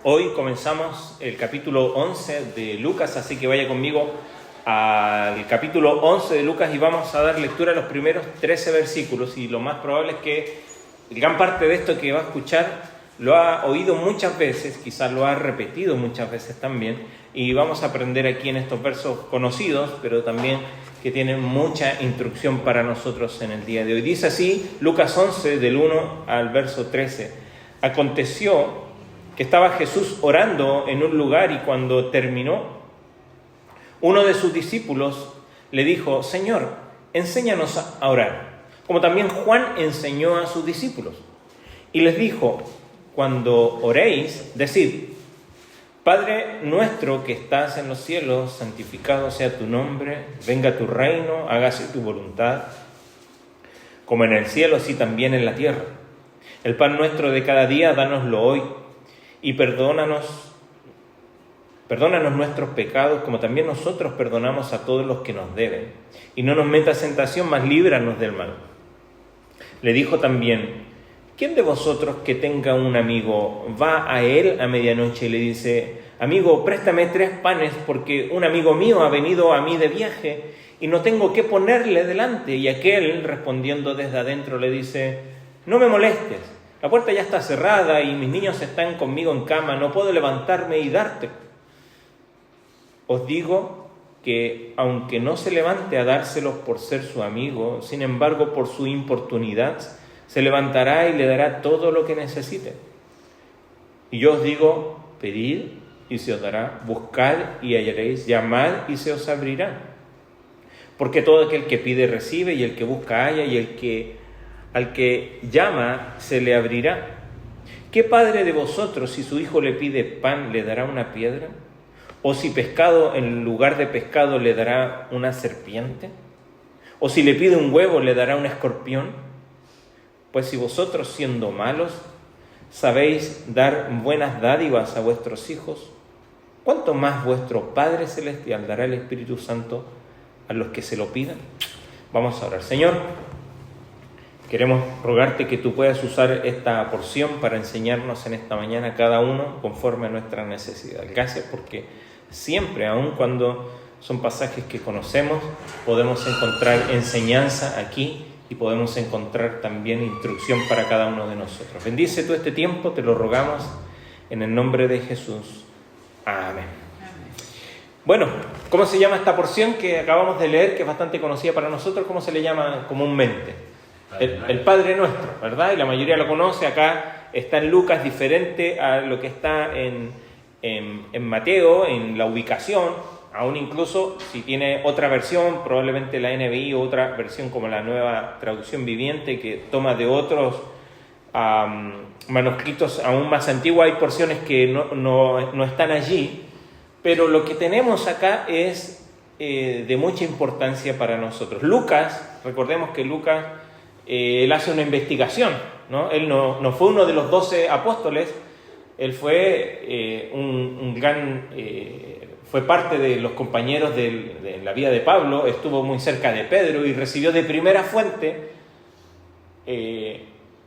Hoy comenzamos el capítulo 11 de Lucas, así que vaya conmigo al capítulo 11 de Lucas y vamos a dar lectura a los primeros 13 versículos. Y lo más probable es que gran parte de esto que va a escuchar lo ha oído muchas veces, quizás lo ha repetido muchas veces también, y vamos a aprender aquí en estos versos conocidos, pero también que tienen mucha instrucción para nosotros en el día de hoy. Dice así, Lucas 11, del 1 al verso 13. Aconteció que estaba Jesús orando en un lugar y cuando terminó, uno de sus discípulos le dijo: Señor, enséñanos a orar, como también Juan enseñó a sus discípulos. Y les dijo: cuando oréis, decid: Padre nuestro que estás en los cielos, santificado sea tu nombre, venga tu reino, hágase tu voluntad, como en el cielo, así también en la tierra. El pan nuestro de cada día, dánoslo hoy, y perdónanos nuestros pecados, como también nosotros perdonamos a todos los que nos deben. Y no nos metas en tentación, mas líbranos del mal. Le dijo también: ¿quién de vosotros que tenga un amigo va a él a medianoche y le dice: amigo, préstame 3 panes porque un amigo mío ha venido a mí de viaje y no tengo qué ponerle delante? Y aquel, respondiendo desde adentro, le dice: no me molestes, la puerta ya está cerrada y mis niños están conmigo en cama, no puedo levantarme y darte. Os digo que aunque no se levante a dárselos por ser su amigo, sin embargo por su importunidad se levantará y le dará todo lo que necesite. Y yo os digo: pedid y se os dará, buscad y hallaréis, llamad y se os abrirá. Porque todo aquel que pide recibe, y el que busca halla, y al que llama se le abrirá. ¿Qué padre de vosotros, si su hijo le pide pan, le dará una piedra? ¿O si pescado en lugar de pescado le dará una serpiente? ¿O si le pide un huevo le dará un escorpión? Pues si vosotros, siendo malos, sabéis dar buenas dádivas a vuestros hijos, ¿cuánto más vuestro Padre Celestial dará el Espíritu Santo a los que se lo pidan? Vamos a orar. Señor, queremos rogarte que tú puedas usar esta porción para enseñarnos en esta mañana cada uno conforme a nuestra necesidad. Gracias porque siempre, aun cuando son pasajes que conocemos, podemos encontrar enseñanza aquí y podemos encontrar también instrucción para cada uno de nosotros. Bendice tú este tiempo, te lo rogamos en el nombre de Jesús. Amén. Bueno, ¿cómo se llama esta porción que acabamos de leer, que es bastante conocida para nosotros? ¿Cómo se le llama comúnmente? El Padre Nuestro, ¿verdad? Y la mayoría lo conoce. Acá está en Lucas, diferente a lo que está en Mateo, en la ubicación. Aún incluso si tiene otra versión, probablemente la NBI o otra versión como la Nueva Traducción Viviente, que toma de otros manuscritos aún más antiguos, hay porciones que no están allí, pero lo que tenemos acá es de mucha importancia para nosotros. Lucas, recordemos que Lucas, él hace una investigación, ¿no? Él no fue uno de los 12 apóstoles, él fue un gran... fue parte de los compañeros de la vida de Pablo, estuvo muy cerca de Pedro y recibió de primera fuente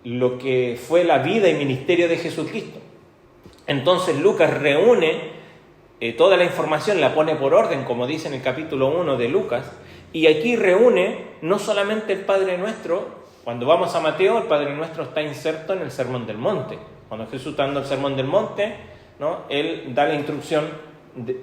lo que fue la vida y ministerio de Jesucristo. Entonces Lucas reúne toda la información, la pone por orden, como dice en el capítulo 1 de Lucas, y aquí reúne no solamente el Padre Nuestro. Cuando vamos a Mateo, el Padre Nuestro está inserto en el Sermón del Monte. Cuando Jesús está dando el Sermón del Monte, ¿no?, él da la instrucción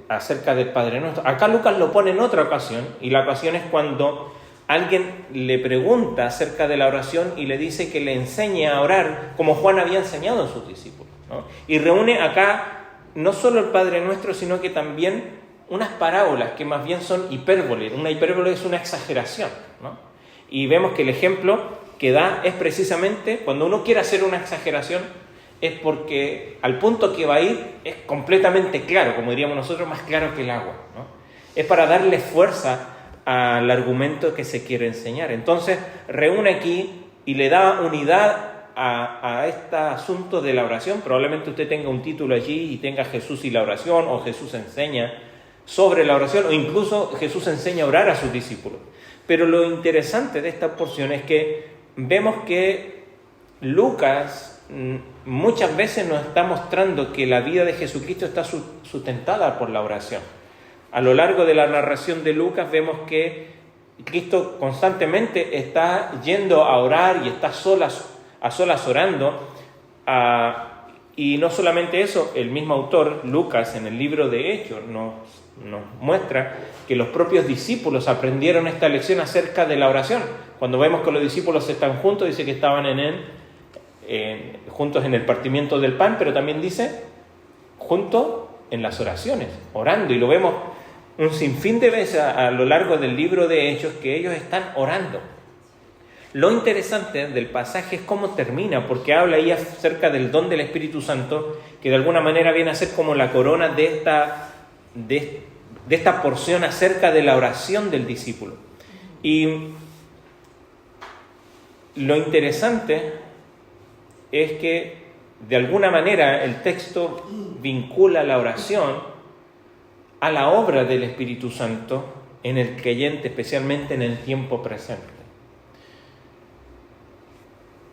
acerca del Padre Nuestro. Acá Lucas lo pone en otra ocasión, y la ocasión es cuando alguien le pregunta acerca de la oración y le dice que le enseñe a orar como Juan había enseñado a sus discípulos, ¿no? Y reúne acá no solo el Padre Nuestro, sino que también unas parábolas que más bien son hipérbole. Una hipérbole es una exageración, ¿no? Y vemos que el ejemplo que da es precisamente cuando uno quiere hacer una exageración, es porque al punto que va a ir es completamente claro, como diríamos nosotros, más claro que el agua, ¿no? Es para darle fuerza al argumento que se quiere enseñar. Entonces reúne aquí y le da unidad a este asunto de la oración. Probablemente usted tenga un título allí y tenga Jesús y la oración, o Jesús enseña sobre la oración, o incluso Jesús enseña a orar a sus discípulos. Pero lo interesante de esta porción es que vemos que Lucas muchas veces nos está mostrando que la vida de Jesucristo está sustentada por la oración. A lo largo de la narración de Lucas vemos que Cristo constantemente está yendo a orar y está a solas orando. Y no solamente eso, el mismo autor, Lucas, en el libro de Hechos, nos muestra que los propios discípulos aprendieron esta lección acerca de la oración. Cuando vemos que los discípulos están juntos, dice que estaban juntos en el partimiento del pan, pero también dice juntos en las oraciones, orando. Y lo vemos un sinfín de veces a lo largo del libro de Hechos que ellos están orando. Lo interesante del pasaje es cómo termina, porque habla ahí acerca del don del Espíritu Santo, que de alguna manera viene a ser como la corona de esta porción acerca de la oración del discípulo. Y lo interesante es que de alguna manera el texto vincula la oración a la obra del Espíritu Santo en el creyente, especialmente en el tiempo presente.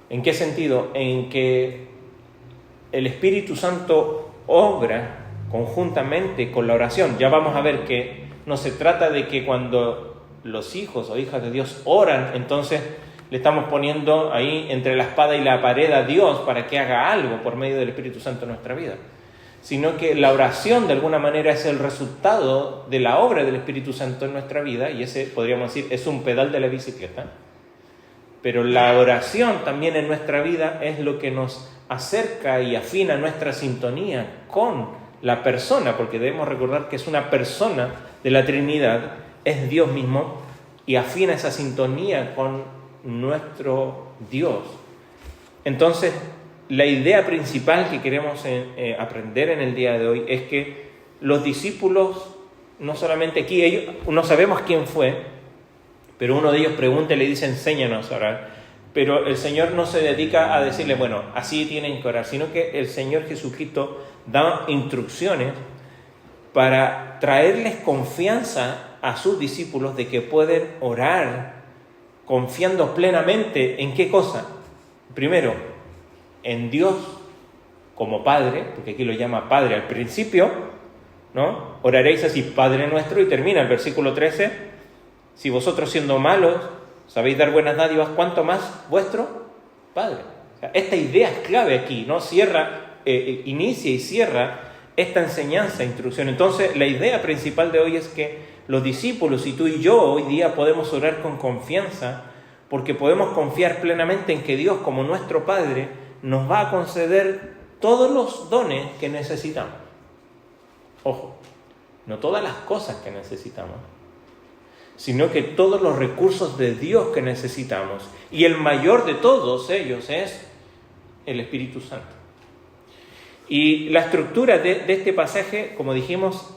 ¿En qué sentido? En que el Espíritu Santo obra conjuntamente con la oración. Ya vamos a ver que no se trata de que cuando los hijos o hijas de Dios oran, entonces le estamos poniendo ahí entre la espada y la pared a Dios para que haga algo por medio del Espíritu Santo en nuestra vida, sino que la oración de alguna manera es el resultado de la obra del Espíritu Santo en nuestra vida, y ese, podríamos decir, es un pedal de la bicicleta. Pero la oración también en nuestra vida es lo que nos acerca y afina nuestra sintonía con la persona, porque debemos recordar que es una persona de la Trinidad, es Dios mismo, y afina esa sintonía con nuestro Dios. Entonces, la idea principal que queremos aprender en el día de hoy es que los discípulos, no solamente aquí, ellos no sabemos quién fue, pero uno de ellos pregunta y le dice, enséñanos a orar. Pero el Señor no se dedica a decirle, bueno, así tienen que orar, sino que el Señor Jesucristo da instrucciones para traerles confianza a sus discípulos de que pueden orar confiando plenamente en ¿qué cosa? Primero, en Dios como Padre, porque aquí lo llama Padre al principio, ¿no? Oraréis así, Padre nuestro, y termina el versículo 13, si vosotros siendo malos sabéis dar buenas dádivas, ¿cuánto más vuestro Padre? O sea, esta idea es clave aquí, ¿no? Inicia y cierra esta enseñanza, instrucción. Entonces, la idea principal de hoy es que los discípulos y tú y yo hoy día podemos orar con confianza, porque podemos confiar plenamente en que Dios, como nuestro Padre, nos va a conceder todos los dones que necesitamos. Ojo, no todas las cosas que necesitamos, sino que todos los recursos de Dios que necesitamos. Y el mayor de todos ellos es el Espíritu Santo. Y la estructura de este pasaje, como dijimos,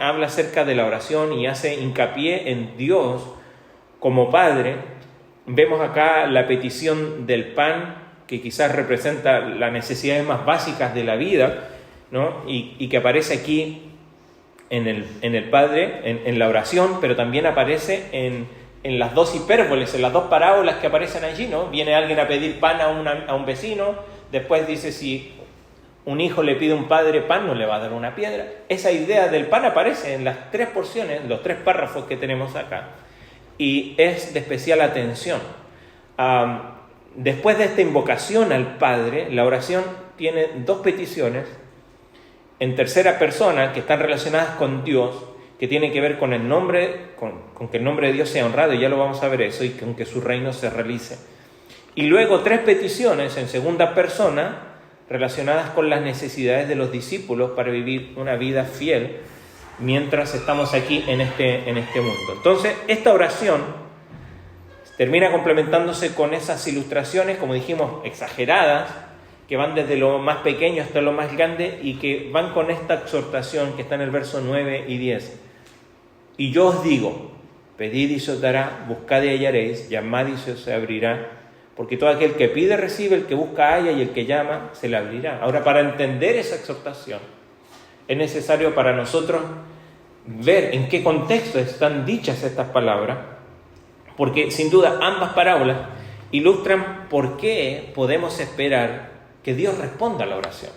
habla acerca de la oración y hace hincapié en Dios como Padre. Vemos acá la petición del pan, que quizás representa las necesidades más básicas de la vida, ¿no? Y que aparece aquí en el Padre, en la oración, pero también aparece en las dos hipérboles, en las dos parábolas que aparecen allí, ¿no? Viene alguien a pedir pan a un vecino, después dice si un hijo le pide a un padre pan, no le va a dar una piedra. Esa idea del pan aparece en las tres porciones, los tres párrafos que tenemos acá, y es de especial atención. Después de esta invocación al Padre, la oración tiene dos peticiones en tercera persona que están relacionadas con Dios, que tiene que ver con el nombre, con que el nombre de Dios sea honrado, y ya lo vamos a ver eso, y con que su reino se realice. Y luego tres peticiones en segunda persona relacionadas con las necesidades de los discípulos para vivir una vida fiel mientras estamos aquí en este mundo. Entonces, esta oración termina complementándose con esas ilustraciones, como dijimos, exageradas, que van desde lo más pequeño hasta lo más grande y que van con esta exhortación que está en el verso 9 y 10. Y yo os digo, pedid y se os dará, buscad y hallaréis, llamad y se os abrirá, porque todo aquel que pide recibe, el que busca halla y el que llama se le abrirá. Ahora, para entender esa exhortación, es necesario para nosotros ver en qué contexto están dichas estas palabras, porque sin duda ambas parábolas ilustran por qué podemos esperar que Dios responda a la oración,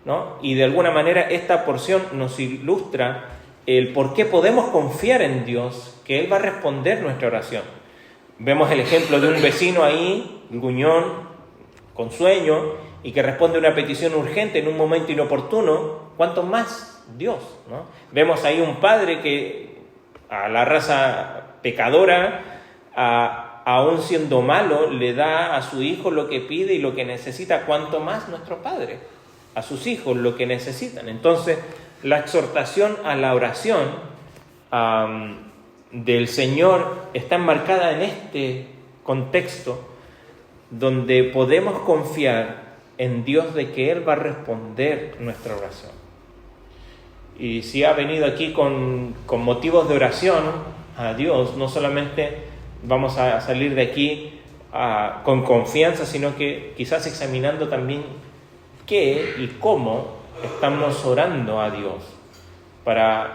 ¿no? Y de alguna manera esta porción nos ilustra el por qué podemos confiar en Dios, que Él va a responder nuestra oración. Vemos el ejemplo de un vecino ahí, gruñón, con sueño, y que responde a una petición urgente en un momento inoportuno. ¿Cuánto más Dios, ¿no? Vemos ahí un padre que a la raza pecadora, aún siendo malo, le da a su hijo lo que pide y lo que necesita. ¿Cuánto más nuestro Padre a sus hijos lo que necesitan? Entonces, la exhortación a la oración del Señor está enmarcada en este contexto donde podemos confiar en Dios de que Él va a responder nuestra oración. Y si ha venido aquí con motivos de oración a Dios, no solamente vamos a salir de aquí con confianza, sino que quizás examinando también qué y cómo estamos orando a Dios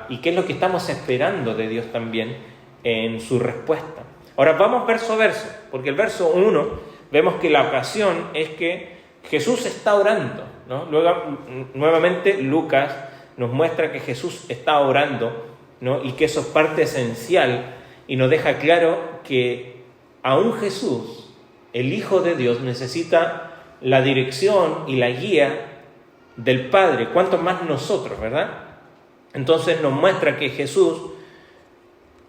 y qué es lo que estamos esperando de Dios también en su respuesta. Ahora vamos verso a verso, porque el verso 1 vemos que la ocasión es que Jesús está orando, ¿no? Luego, nuevamente Lucas nos muestra que Jesús está orando, ¿no? Y que eso es parte esencial y nos deja claro que aún Jesús, el Hijo de Dios, necesita la dirección y la guía del Padre. ¿Cuánto más nosotros, verdad? Entonces nos muestra que Jesús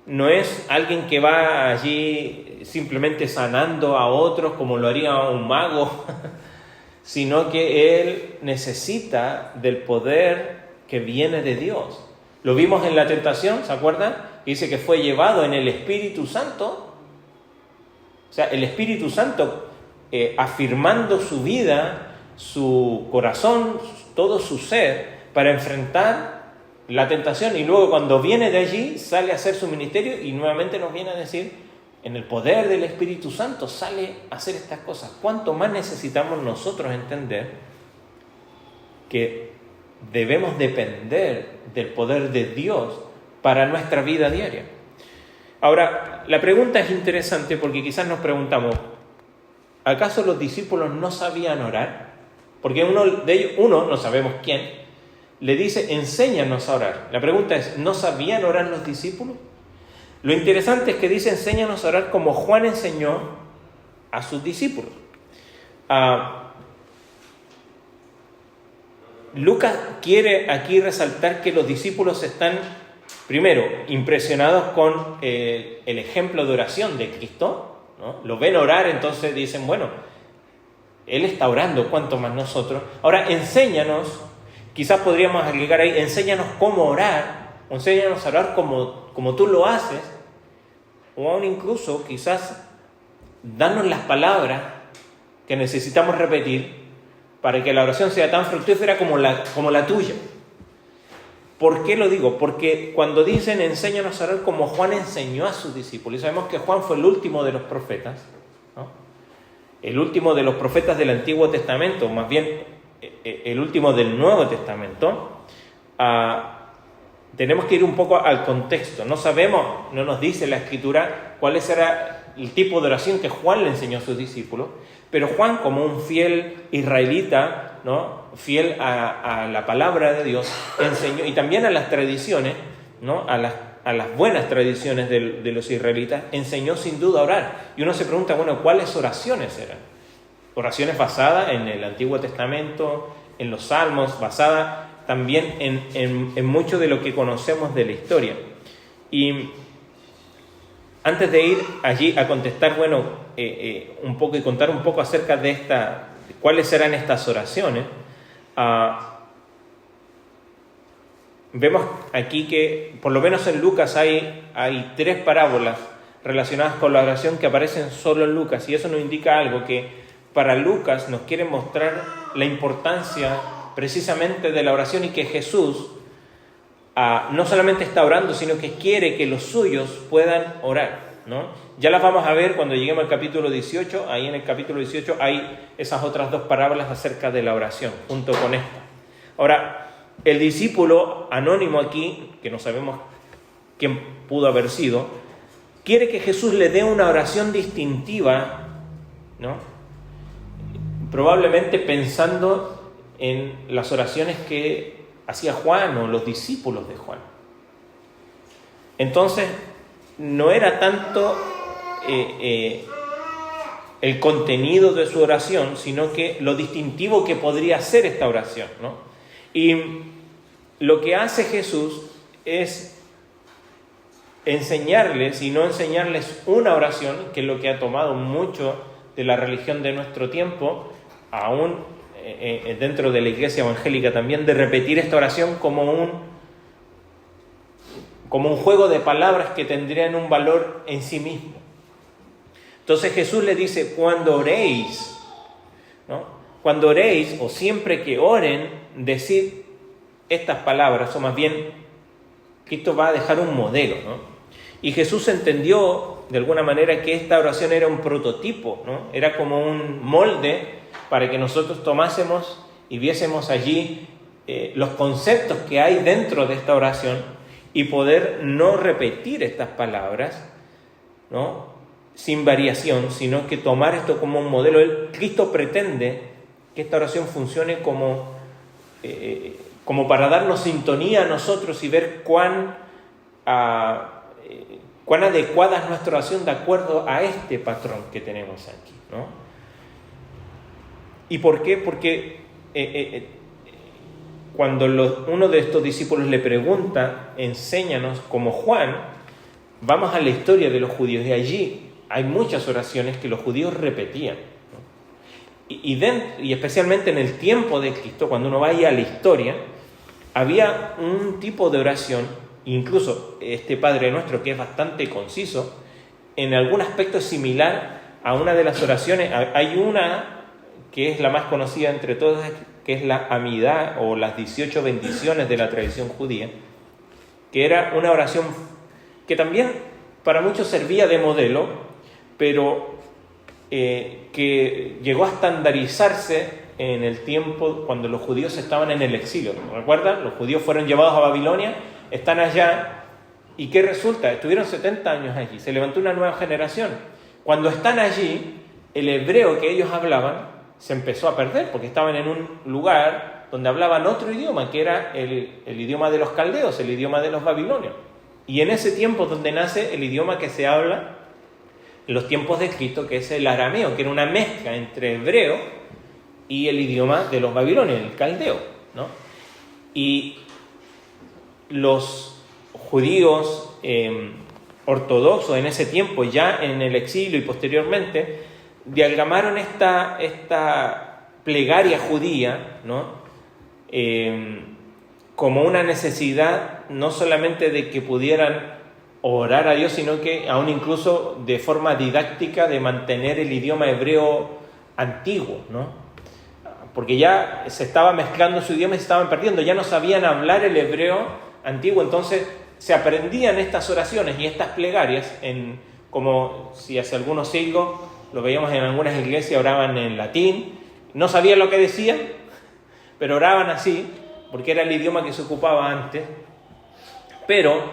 no es alguien que va allí simplemente sanando a otros como lo haría un mago, sino que Él necesita del poder que viene de Dios. Lo vimos en la tentación, ¿se acuerdan? Dice que fue llevado en el Espíritu Santo. O sea, el Espíritu Santo afirmando su vida, su corazón, todo su ser, para enfrentar la tentación. Y luego cuando viene de allí, sale a hacer su ministerio y nuevamente nos viene a decir, en el poder del Espíritu Santo sale a hacer estas cosas. ¿Cuánto más necesitamos nosotros entender que debemos depender del poder de Dios para nuestra vida diaria? Ahora, la pregunta es interesante porque quizás nos preguntamos, ¿acaso los discípulos no sabían orar? Porque uno de ellos, no sabemos quién, le dice, enséñanos a orar. La pregunta es, ¿no sabían orar los discípulos? Lo interesante es que dice, enséñanos a orar como Juan enseñó a sus discípulos. Lucas quiere aquí resaltar que los discípulos están, primero, impresionados con el ejemplo de oración de Cristo, ¿no? Lo ven orar, entonces dicen, bueno, Él está orando, ¿cuánto más nosotros? Ahora, enséñanos, quizás podríamos agregar ahí, enséñanos cómo orar, o enséñanos a orar como tú lo haces, o aún incluso quizás danos las palabras que necesitamos repetir para que la oración sea tan fructífera como la tuya. ¿Por qué lo digo? Porque cuando dicen enséñanos a orar como Juan enseñó a sus discípulos, y sabemos que Juan fue el último de los profetas, ¿no? El último de los profetas del Antiguo Testamento, más bien el último del Nuevo Testamento, tenemos que ir un poco al contexto. No sabemos, no nos dice la Escritura cuál era el tipo de oración que Juan le enseñó a sus discípulos, pero Juan, como un fiel israelita, ¿no? Fiel a la palabra de Dios, enseñó, y también a las tradiciones, ¿no? a las buenas tradiciones de los israelitas, enseñó sin duda a orar. Y uno se pregunta, bueno, ¿cuáles oraciones eran? Oraciones basadas en el Antiguo Testamento, en los Salmos, basadas también en mucho de lo que conocemos de la historia. Y antes de ir allí a contestar, un poco y contar un poco acerca de cuáles serán estas oraciones, vemos aquí que, por lo menos en Lucas, hay 3 parábolas relacionadas con la oración que aparecen solo en Lucas, y eso nos indica algo, que para Lucas nos quiere mostrar la importancia precisamente de la oración y que Jesús no solamente está orando, sino que quiere que los suyos puedan orar, ¿no? Ya las vamos a ver cuando lleguemos al capítulo 18. Ahí en el capítulo 18 hay esas otras 2 parábolas acerca de la oración, junto con esta. Ahora, el discípulo anónimo aquí, que no sabemos quién pudo haber sido, quiere que Jesús le dé una oración distintiva, ¿no? Probablemente pensando en las oraciones que hacía Juan o los discípulos de Juan. Entonces, no era tanto el contenido de su oración, sino que lo distintivo que podría ser esta oración, ¿no? Y lo que hace Jesús es enseñarles, y no enseñarles una oración, que es lo que ha tomado mucho de la religión de nuestro tiempo, aún dentro de la iglesia evangélica también, de repetir esta oración como un juego de palabras que tendrían un valor en sí mismo. Entonces Jesús le dice, cuando oréis, ¿no? Cuando oréis, o siempre que oren, decid estas palabras, o más bien, Cristo va a dejar un modelo, ¿no? Y Jesús entendió, de alguna manera, que esta oración era un prototipo, ¿no? Era como un molde para que nosotros tomásemos y viésemos allí los conceptos que hay dentro de esta oración y poder no repetir estas palabras, ¿no?, sin variación, sino que tomar esto como un modelo. Cristo pretende que esta oración funcione como para darnos sintonía a nosotros y ver cuán adecuada es nuestra oración de acuerdo a este patrón que tenemos aquí, ¿no? ¿Y por qué? Porque cuando uno de estos discípulos le pregunta, enséñanos como Juan, vamos a la historia de los judíos, y allí hay muchas oraciones que los judíos repetían, ¿no? Y especialmente en el tiempo de Cristo, cuando uno vaya a la historia, había un tipo de oración, incluso este Padre Nuestro, que es bastante conciso, en algún aspecto es similar a una de las oraciones. Hay una que es la más conocida entre todas, que es la Amidá, o las 18 bendiciones de la tradición judía, que era una oración que también para muchos servía de modelo, pero que llegó a estandarizarse en el tiempo cuando los judíos estaban en el exilio. ¿Recuerdan? Los judíos fueron llevados a Babilonia, están allá, ¿y qué resulta? Estuvieron 70 años allí, se levantó una nueva generación. Cuando están allí, el hebreo que ellos hablaban se empezó a perder, porque estaban en un lugar donde hablaban otro idioma, que era el idioma de los caldeos, el idioma de los babilonios. Y en ese tiempo donde nace el idioma que se habla en los tiempos de Cristo, que es el arameo, que era una mezcla entre hebreo y el idioma de los babilonios, el caldeo, ¿no? Y los judíos ortodoxos en ese tiempo, ya en el exilio y posteriormente, diagramaron esta plegaria judía, ¿no?, como una necesidad no solamente de que pudieran orar a Dios, sino que aún incluso de forma didáctica de mantener el idioma hebreo antiguo, ¿no? Porque ya se estaba mezclando su idioma y se estaban perdiendo, ya no sabían hablar el hebreo antiguo, entonces se aprendían estas oraciones y estas plegarias como si hace algunos siglos lo veíamos en algunas iglesias, oraban en latín, no sabían lo que decían, pero oraban así, porque era el idioma que se ocupaba antes. Pero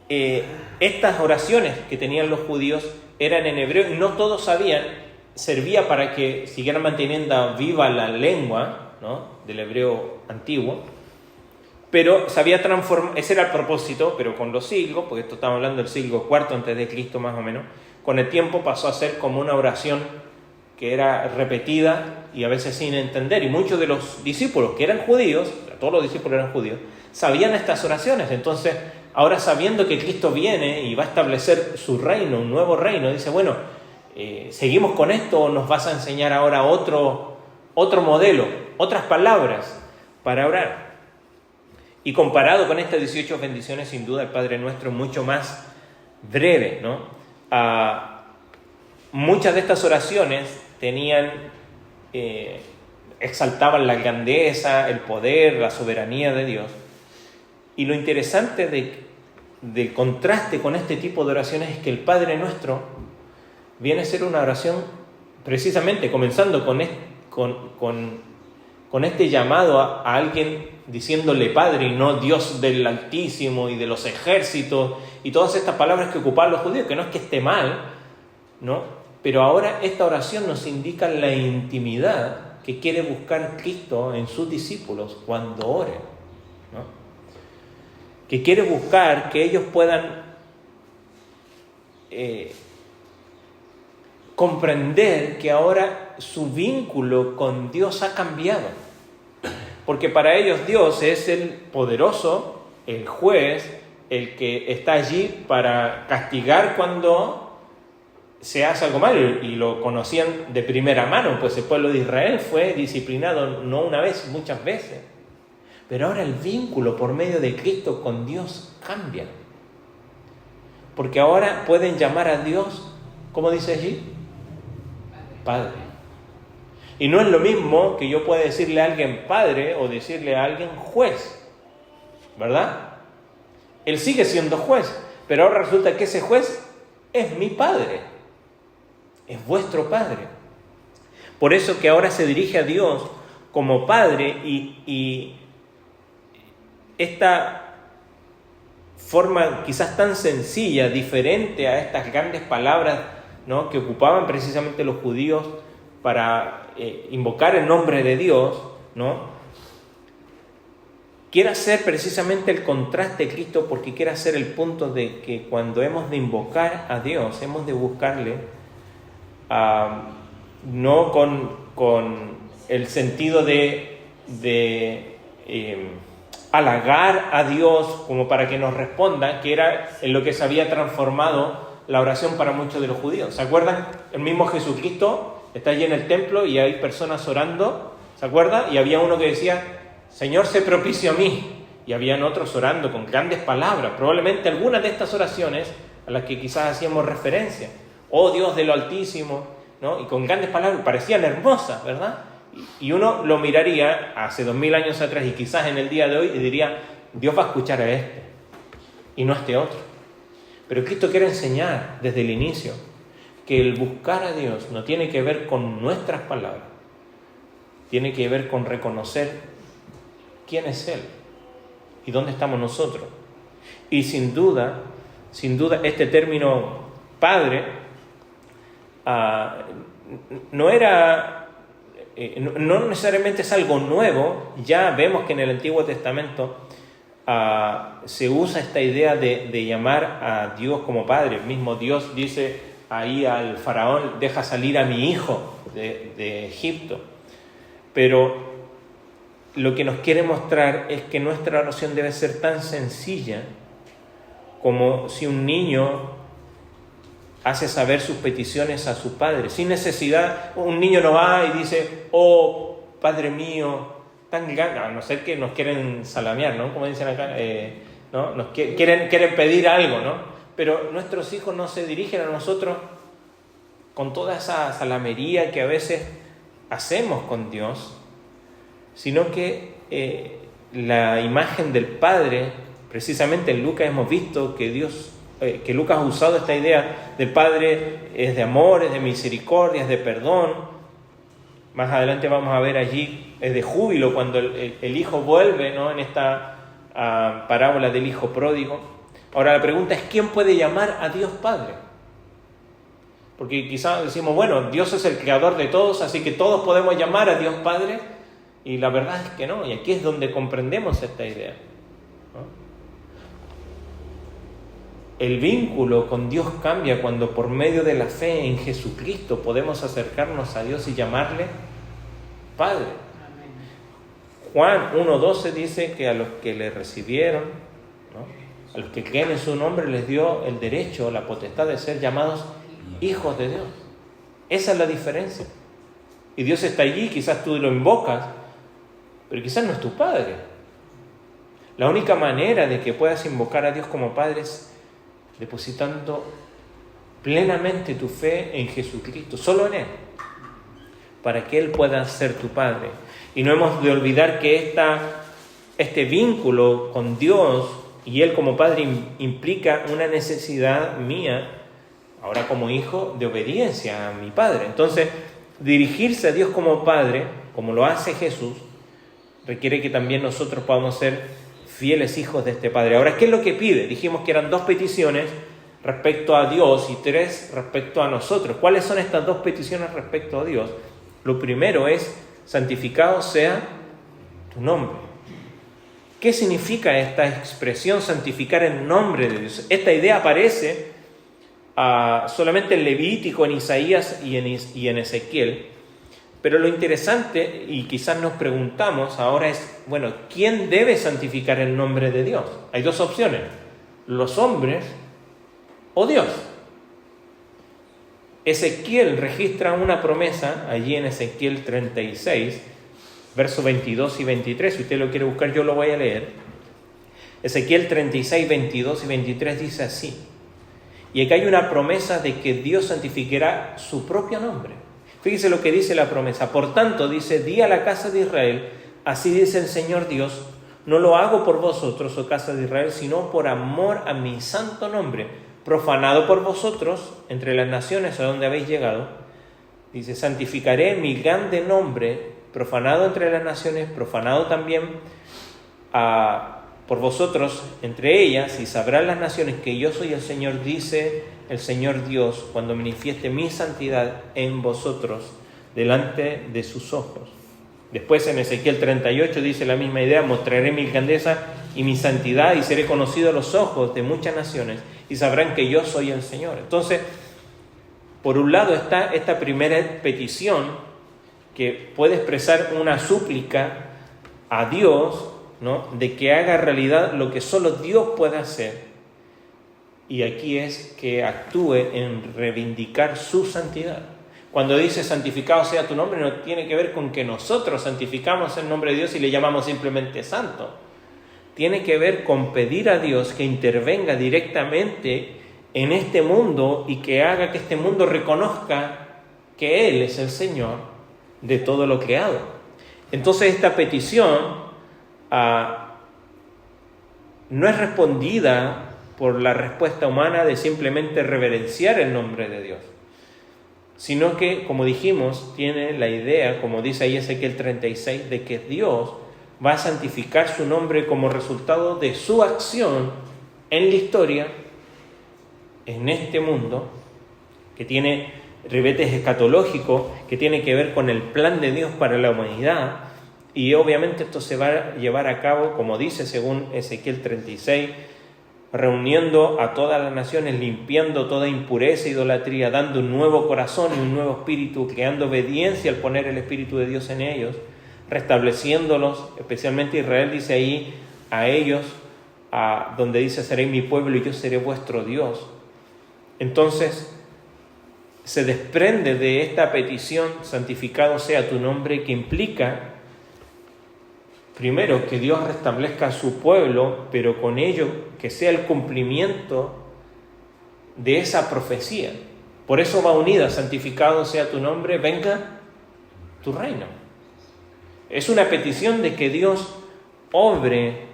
estas oraciones que tenían los judíos eran en hebreo y no todos sabían, servía para que siguieran manteniendo viva la lengua, ¿no?, del hebreo antiguo, pero se había transformado, ese era el propósito, pero con los siglos, porque esto estamos hablando del siglo IV antes de Cristo más o menos, con el tiempo pasó a ser como una oración que era repetida y a veces sin entender, y muchos de los discípulos que eran judíos, todos los discípulos eran judíos, sabían estas oraciones. Entonces, ahora sabiendo que Cristo viene y va a establecer su reino, un nuevo reino, dice, bueno, ¿seguimos con esto o nos vas a enseñar ahora otro modelo, otras palabras para orar? Y comparado con estas 18 bendiciones, sin duda el Padre Nuestro es mucho más breve, ¿no? Muchas de estas oraciones exaltaban la grandeza, el poder, la soberanía de Dios. Y lo interesante del contraste con este tipo de oraciones es que el Padre Nuestro viene a ser una oración precisamente comenzando con con este llamado a alguien diciéndole Padre y no Dios del Altísimo y de los ejércitos y todas estas palabras que ocupaban los judíos, que no es que esté mal, ¿no? Pero ahora esta oración nos indica la intimidad que quiere buscar Cristo en sus discípulos cuando oren, ¿no? Que quiere buscar que ellos puedan comprender que ahora su vínculo con Dios ha cambiado. Porque para ellos Dios es el poderoso, el juez, el que está allí para castigar cuando se hace algo mal, y lo conocían de primera mano, pues el pueblo de Israel fue disciplinado no una vez, muchas veces. Pero ahora el vínculo por medio de Cristo con Dios cambia. Porque ahora pueden llamar a Dios, ¿cómo dice allí? Padre. Y no es lo mismo que yo pueda decirle a alguien padre o decirle a alguien juez, ¿verdad? Él sigue siendo juez, pero ahora resulta que ese juez es mi padre, es vuestro padre. Por eso que ahora se dirige a Dios como padre, y esta forma quizás tan sencilla, diferente a estas grandes palabras, ¿no?, que ocupaban precisamente los judíos para invocar el nombre de Dios, ¿no?, quiere hacer precisamente el contraste de Cristo, porque quiere hacer el punto de que cuando hemos de invocar a Dios, hemos de buscarle no con el sentido de halagar a Dios como para que nos responda, que era en lo que se había transformado la oración para muchos de los judíos. ¿Se acuerdan? El mismo Jesucristo está allí en el templo y hay personas orando, ¿se acuerdan? Y había uno que decía: Señor, sé propicio a mí. Y habían otros orando con grandes palabras, probablemente algunas de estas oraciones a las que quizás hacíamos referencia. Oh Dios de lo Altísimo, ¿no? Y con grandes palabras, parecían hermosas, ¿verdad? Y uno lo miraría hace 2000 años atrás y quizás en el día de hoy y diría: Dios va a escuchar a este y no a este otro. Pero Cristo quiere enseñar desde el inicio que el buscar a Dios no tiene que ver con nuestras palabras, tiene que ver con reconocer quién es Él y dónde estamos nosotros. Y sin duda, este término Padre no necesariamente es algo nuevo. Ya vemos que en el Antiguo Testamento se usa esta idea de llamar a Dios como Padre. El mismo Dios dice ahí al faraón: deja salir a mi hijo de Egipto. Pero lo que nos quiere mostrar es que nuestra oración debe ser tan sencilla como si un niño hace saber sus peticiones a su padre, sin necesidad. Un niño no va y dice: oh, Padre mío, tan grande, a no ser que nos quieren salamear, ¿no? Como dicen acá, ¿no? Nos quieren pedir algo, ¿no? Pero nuestros hijos no se dirigen a nosotros con toda esa salamería que a veces hacemos con Dios, sino que la imagen del Padre, precisamente en Lucas hemos visto que Lucas ha usado esta idea del Padre, es de amor, es de misericordia, es de perdón. Más adelante vamos a ver allí, es de júbilo cuando el hijo vuelve, ¿no?, en esta parábola del hijo pródigo. Ahora la pregunta es: ¿quién puede llamar a Dios Padre? Porque quizás decimos: bueno, Dios es el creador de todos, así que todos podemos llamar a Dios Padre. Y la verdad es que no, y aquí es donde comprendemos esta idea, ¿no? El vínculo con Dios cambia cuando por medio de la fe en Jesucristo podemos acercarnos a Dios y llamarle Padre. Juan 1:12 dice que a los que le recibieron, ¿no?, a los que creen en su nombre, les dio el derecho, la potestad de ser llamados hijos de Dios. Esa es la diferencia. Y Dios está allí, quizás tú lo invocas, pero quizás no es tu Padre. La única manera de que puedas invocar a Dios como Padre es depositando plenamente tu fe en Jesucristo, solo en Él, para que Él pueda ser tu Padre. Y no hemos de olvidar que este vínculo con Dios y Él como Padre implica una necesidad mía, ahora como hijo, de obediencia a mi Padre. Entonces, dirigirse a Dios como Padre, como lo hace Jesús, requiere que también nosotros podamos ser fieles hijos de este Padre. Ahora, ¿qué es lo que pide? Dijimos que eran 2 peticiones respecto a Dios y 3 respecto a nosotros. ¿Cuáles son estas 2 peticiones respecto a Dios? Lo primero es: santificado sea tu nombre. ¿Qué significa esta expresión, santificar el nombre de Dios? Esta idea aparece solamente en Levítico, en Isaías y en Ezequiel. Pero lo interesante, y quizás nos preguntamos ahora, es, bueno, ¿quién debe santificar el nombre de Dios? Hay 2 opciones: los hombres o Dios. Ezequiel registra una promesa allí en Ezequiel 36, versos 22 y 23. Si usted lo quiere buscar, yo lo voy a leer. Ezequiel 36, 22 y 23 dice así: y acá hay una promesa de que Dios santificará su propio nombre. Fíjese lo que dice la promesa. Por tanto, dice: di a la casa de Israel, así dice el Señor Dios, no lo hago por vosotros, oh casa de Israel, sino por amor a mi santo nombre, profanado por vosotros entre las naciones a donde habéis llegado. Dice: santificaré mi grande nombre, profanado entre las naciones, profanado también por vosotros entre ellas, y sabrán las naciones que yo soy el Señor, dice el Señor Dios, cuando manifieste mi santidad en vosotros delante de sus ojos. Después en Ezequiel 38 dice la misma idea: mostraré mi grandeza y mi santidad y seré conocido a los ojos de muchas naciones y sabrán que yo soy el Señor. Entonces, por un lado está esta primera petición que puede expresar una súplica a Dios, ¿no?, de que haga realidad lo que solo Dios puede hacer. Y aquí es que actúe en reivindicar su santidad. Cuando dice santificado sea tu nombre, no tiene que ver con que nosotros santificamos el nombre de Dios y le llamamos simplemente santo. Tiene que ver con pedir a Dios que intervenga directamente en este mundo y que haga que este mundo reconozca que Él es el Señor de todo lo creado. Entonces esta petición no es respondida por la respuesta humana de simplemente reverenciar el nombre de Dios, sino que, como dijimos, tiene la idea, como dice ahí Ezequiel 36, de que Dios va a santificar su nombre como resultado de su acción en la historia, en este mundo, que tiene ribetes escatológicos, que tiene que ver con el plan de Dios para la humanidad. Y obviamente esto se va a llevar a cabo, como dice según Ezequiel 36, reuniendo a todas las naciones, limpiando toda impureza e idolatría, dando un nuevo corazón y un nuevo espíritu, creando obediencia al poner el Espíritu de Dios en ellos, restableciéndolos, especialmente Israel dice ahí, a ellos, donde dice: seréis mi pueblo y yo seré vuestro Dios. Entonces, se desprende de esta petición, santificado sea tu nombre, que implica, primero, que Dios restablezca a su pueblo, pero con ello que sea el cumplimiento de esa profecía. Por eso va unida: santificado sea tu nombre, venga tu reino. Es una petición de que Dios obre.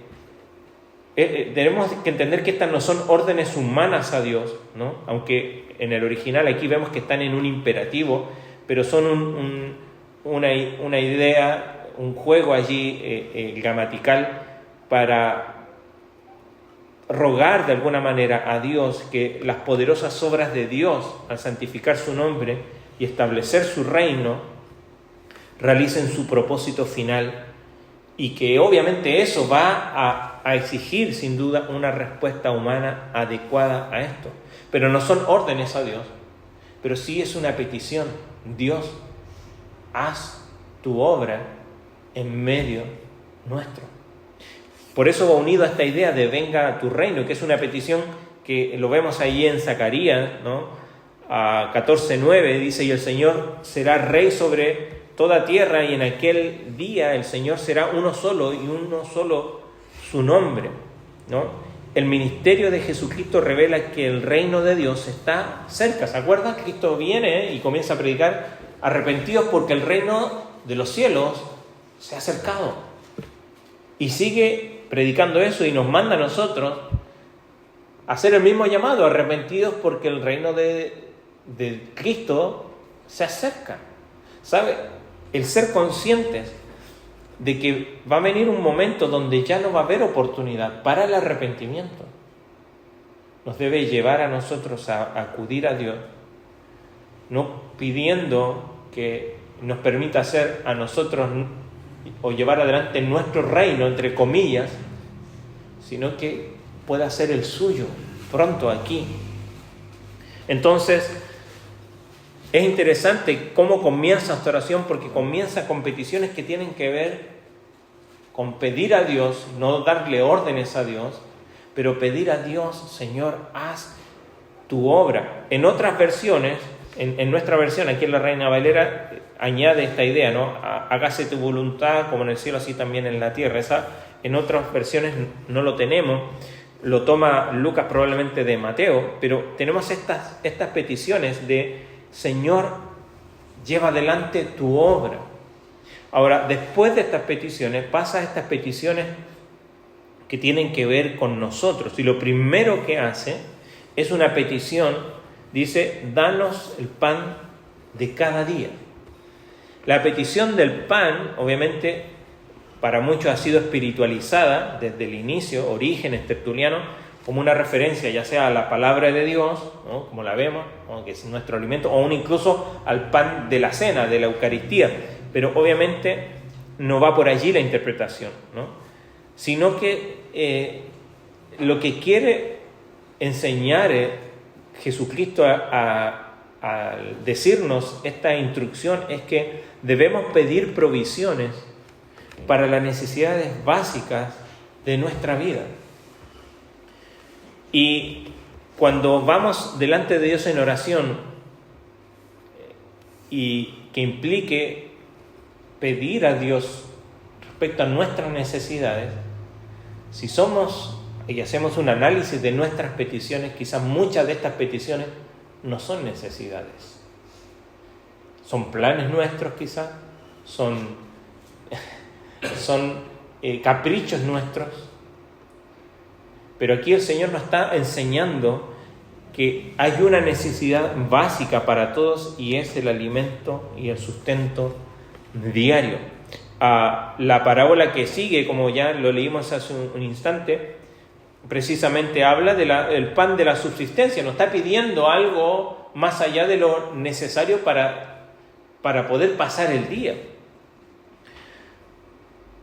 Tenemos que entender que estas no son órdenes humanas a Dios, ¿no? Aunque en el original aquí vemos que están en un imperativo, pero son una idea, un juego allí gramatical para rogar de alguna manera a Dios que las poderosas obras de Dios, al santificar su nombre y establecer su reino, realicen su propósito final, y que obviamente eso va a exigir sin duda una respuesta humana adecuada a esto. Pero no son órdenes a Dios, pero sí es una petición: Dios, haz tu obra en medio nuestro. Por eso va unido a esta idea de venga a tu reino, que es una petición que lo vemos ahí en Zacarías, ¿no? 14:9 dice: y el Señor será rey sobre toda tierra, y en aquel día el Señor será uno solo, y uno solo su nombre, ¿no? El ministerio de Jesucristo revela que el reino de Dios está cerca. ¿Se acuerdan? Cristo viene y comienza a predicar: arrepentidos porque el reino de los cielos se ha acercado. Y sigue predicando eso y nos manda a nosotros a hacer el mismo llamado: arrepentidos porque el reino de Cristo se acerca. ¿Sabe? El ser conscientes de que va a venir un momento donde ya no va a haber oportunidad para el arrepentimiento. Nos debe llevar a nosotros a acudir a Dios, no pidiendo que nos permita hacer a nosotros o llevar adelante nuestro reino, entre comillas, sino que pueda ser el suyo pronto aquí. Entonces, es interesante cómo comienza esta oración, porque comienza con peticiones que tienen que ver con pedir a Dios, no darle órdenes a Dios, pero pedir a Dios: Señor, haz tu obra. En otras versiones, en nuestra versión, aquí en la Reina Valera, añade esta idea, ¿no? Hágase tu voluntad como en el cielo, así también en la tierra. Esa en otras versiones no lo tenemos, lo toma Lucas probablemente de Mateo, pero tenemos estas peticiones de: Señor, lleva adelante tu obra. Ahora, después de estas peticiones, pasa a estas peticiones que tienen que ver con nosotros. Y lo primero que hace es una petición, dice: danos el pan de cada día. La petición del pan, obviamente, para muchos ha sido espiritualizada desde el inicio, Orígenes, Tertuliano, como una referencia ya sea a la palabra de Dios, ¿no?, como la vemos, ¿no?, que es nuestro alimento, o aún incluso al pan de la cena, de la Eucaristía. Pero obviamente no va por allí la interpretación, ¿no?, sino que lo que quiere enseñar Jesucristo al decirnos esta instrucción es que debemos pedir provisiones para las necesidades básicas de nuestra vida. Y cuando vamos delante de Dios en oración, y que implique pedir a Dios respecto a nuestras necesidades, si somos y hacemos un análisis de nuestras peticiones, quizás muchas de estas peticiones no son necesidades. Son planes nuestros quizás, son caprichos nuestros. Pero aquí el Señor nos está enseñando que hay una necesidad básica para todos, y es el alimento y el sustento diario. La parábola que sigue, como ya lo leímos hace un instante, precisamente habla del pan de la subsistencia. Nos está pidiendo algo más allá de lo necesario para poder pasar el día.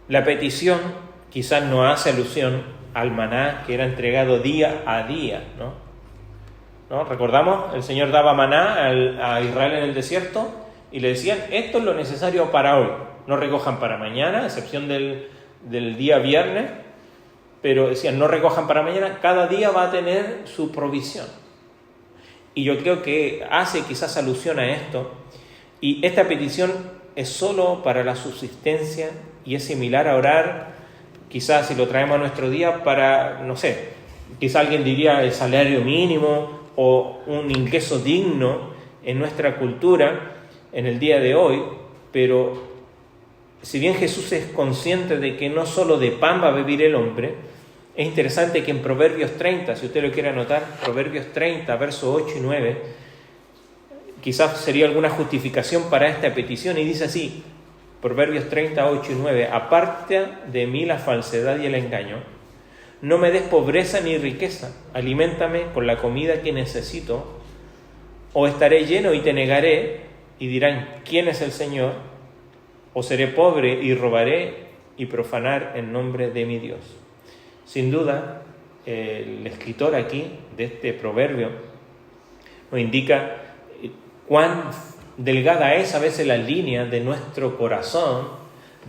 La petición quizás no hace alusión al maná que era entregado día a día, ¿no? ¿Recordamos? El Señor daba maná a Israel en el desierto y le decían: esto es lo necesario para hoy, no recojan para mañana, a excepción del día viernes, pero decían: no recojan para mañana, cada día va a tener su provisión. Y yo creo que hace quizás alusión a esto, y esta petición es solo para la subsistencia, y es similar a orar, quizás si lo traemos a nuestro día, para, no sé, quizás alguien diría el salario mínimo o un ingreso digno en nuestra cultura en el día de hoy. Pero si bien Jesús es consciente de que no solo de pan va a vivir el hombre, es interesante que en Proverbios 30, si usted lo quiere anotar, Proverbios 30, versos 8 y 9, quizás sería alguna justificación para esta petición, y dice así, Proverbios 30, 8 y 9: aparta de mí la falsedad y el engaño, no me des pobreza ni riqueza, aliméntame con la comida que necesito, o estaré lleno y te negaré, y dirán: ¿quién es el Señor? O seré pobre y robaré y profanar el nombre de mi Dios. Sin duda, el escritor aquí de este proverbio nos indica cuán delgada es a veces la línea de nuestro corazón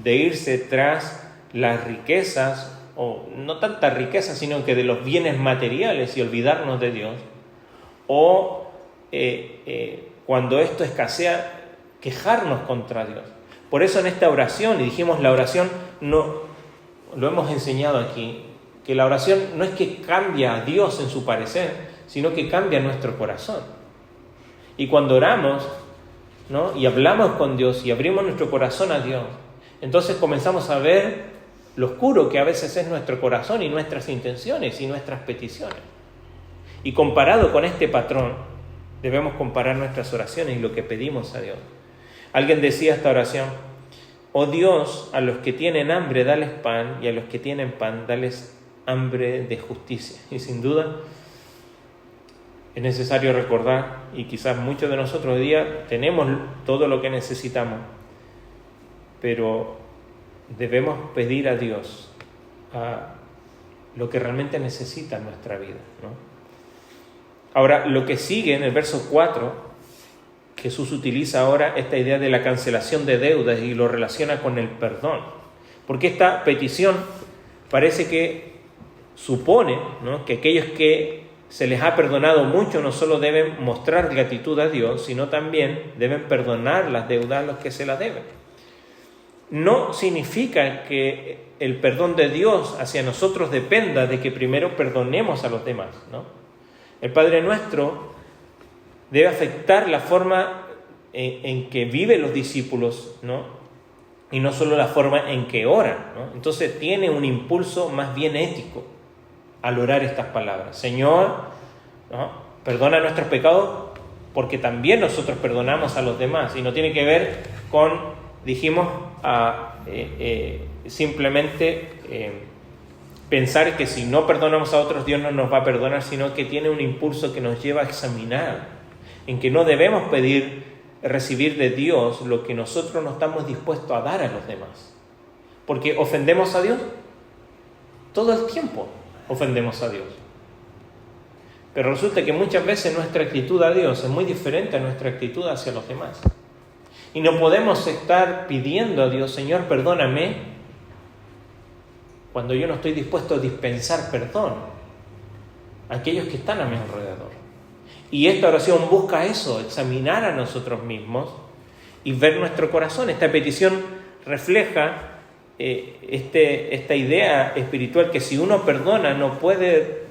de irse tras las riquezas, o no tanta riqueza, sino que de los bienes materiales, y olvidarnos de Dios, o cuando esto escasea, quejarnos contra Dios. Por eso en esta oración, y dijimos la oración, no lo hemos enseñado aquí, que la oración no es que cambia a Dios en su parecer, sino que cambia nuestro corazón. Y cuando oramos, ¿no?, y hablamos con Dios y abrimos nuestro corazón a Dios, entonces comenzamos a ver lo oscuro que a veces es nuestro corazón y nuestras intenciones y nuestras peticiones. Y comparado con este patrón, debemos comparar nuestras oraciones y lo que pedimos a Dios. Alguien decía esta oración: oh Dios, a los que tienen hambre, dales pan, y a los que tienen pan, dales hambre de justicia. Y sin duda es necesario recordar, y quizás muchos de nosotros hoy día tenemos todo lo que necesitamos, pero debemos pedir a Dios lo que realmente necesita en nuestra vida, ¿no? Ahora, lo que sigue en el verso 4, Jesús utiliza ahora esta idea de la cancelación de deudas y lo relaciona con el perdón, porque esta petición parece que supone, ¿no?, que aquellos que se les ha perdonado mucho no solo deben mostrar gratitud a Dios, sino también deben perdonar las deudas a los que se las deben. No significa que el perdón de Dios hacia nosotros dependa de que primero perdonemos a los demás, ¿no? El Padre Nuestro debe afectar la forma en que viven los discípulos, ¿no?, y no solo la forma en que oran, ¿no? Entonces tiene un impulso más bien ético al orar estas palabras. Señor, ¿no?, perdona nuestros pecados porque también nosotros perdonamos a los demás. Y no tiene que ver con, dijimos, simplemente pensar que si no perdonamos a otros, Dios no nos va a perdonar, sino que tiene un impulso que nos lleva a examinar, en que no debemos recibir de Dios lo que nosotros no estamos dispuestos a dar a los demás. Porque ofendemos a Dios todo el tiempo. Ofendemos a Dios. Pero resulta que muchas veces nuestra actitud a Dios es muy diferente a nuestra actitud hacia los demás. Y no podemos estar pidiendo a Dios, Señor, perdóname, cuando yo no estoy dispuesto a dispensar perdón a aquellos que están a mi alrededor. Y esta oración busca eso, examinar a nosotros mismos y ver nuestro corazón. Esta petición refleja esta idea espiritual que si uno no perdona, no puede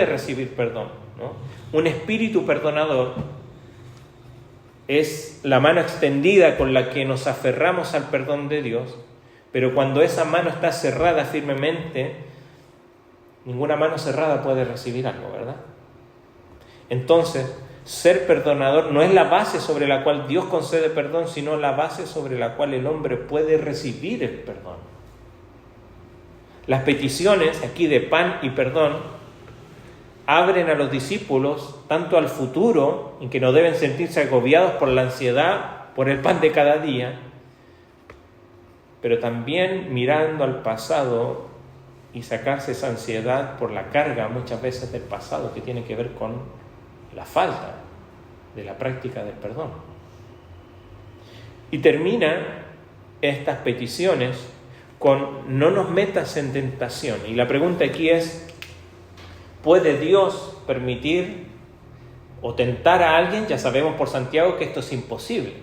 recibir perdón, ¿no? Un espíritu perdonador es la mano extendida con la que nos aferramos al perdón de Dios, pero cuando esa mano está cerrada firmemente, ninguna mano cerrada puede recibir algo, ¿verdad? Entonces, ser perdonador no es la base sobre la cual Dios concede perdón, sino la base sobre la cual el hombre puede recibir el perdón. Las peticiones aquí de pan y perdón abren a los discípulos tanto al futuro, en que no deben sentirse agobiados por la ansiedad, por el pan de cada día, pero también mirando al pasado y sacarse esa ansiedad por la carga muchas veces del pasado que tiene que ver con la falta de la práctica del perdón. Y termina estas peticiones con no nos metas en tentación. Y la pregunta aquí es, ¿puede Dios permitir o tentar a alguien? Ya sabemos por Santiago que esto es imposible.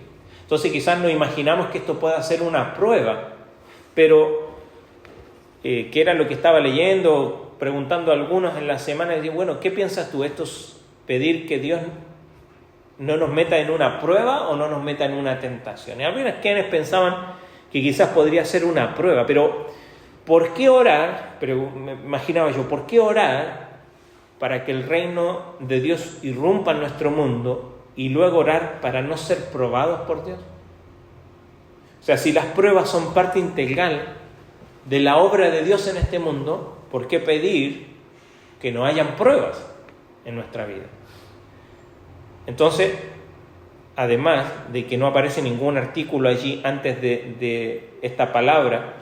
Entonces quizás no imaginamos que esto pueda ser una prueba, pero que era lo que estaba leyendo, preguntando a algunos en la semana, y digo, bueno, ¿qué piensas tú? ¿Esto es pedir que Dios no nos meta en una prueba o no nos meta en una tentación? Y algunos quienes pensaban que quizás podría ser una prueba, pero ¿por qué orar? Pero me imaginaba yo, ¿por qué orar para que el reino de Dios irrumpa en nuestro mundo y luego orar para no ser probados por Dios? O sea, si las pruebas son parte integral de la obra de Dios en este mundo, ¿por qué pedir que no hayan pruebas en nuestra vida? Entonces, además de que no aparece ningún artículo allí antes de esta palabra,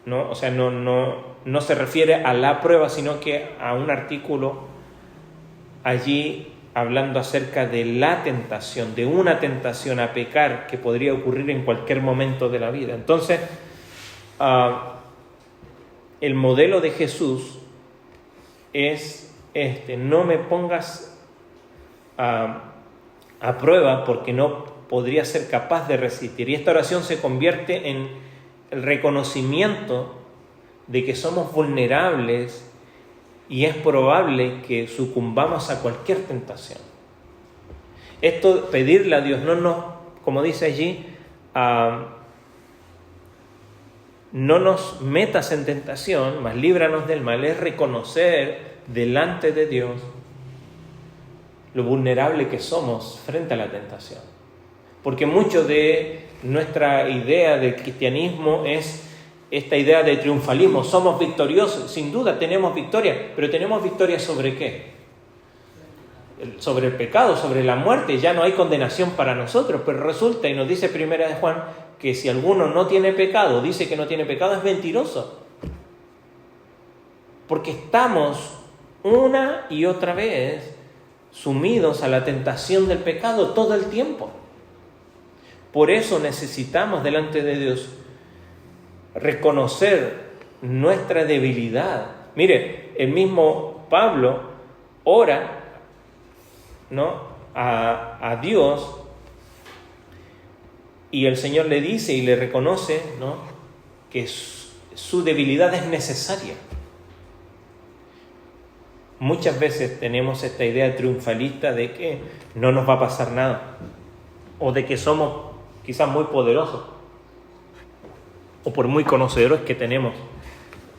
¿no? O sea, no se refiere a la prueba, sino que a un artículo allí hablando acerca de la tentación, de una tentación a pecar que podría ocurrir en cualquier momento de la vida. Entonces, el modelo de Jesús es no me pongas a prueba porque no podría ser capaz de resistir. Y esta oración se convierte en el reconocimiento de que somos vulnerables y es probable que sucumbamos a cualquier tentación. Esto, pedirle a Dios, como dice allí, no nos metas en tentación, mas líbranos del mal, es reconocer delante de Dios lo vulnerable que somos frente a la tentación. Porque mucho de nuestra idea del cristianismo es esta idea de triunfalismo. Somos victoriosos, sin duda tenemos victoria, pero ¿tenemos victoria sobre qué? Sobre el pecado, sobre la muerte. Ya no hay condenación para nosotros, pero resulta, y nos dice Primera de Juan, que si alguno no tiene pecado, dice que no tiene pecado, es mentiroso. Porque estamos una y otra vez sumidos a la tentación del pecado todo el tiempo. Por eso necesitamos delante de Dios reconocer nuestra debilidad. Mire, el mismo Pablo ora, ¿no?, a Dios, y el Señor le dice y le reconoce, ¿no?, que su debilidad es necesaria. Muchas veces tenemos esta idea triunfalista de que no nos va a pasar nada, o de que somos quizás muy poderosos, o por muy conocedores que tenemos,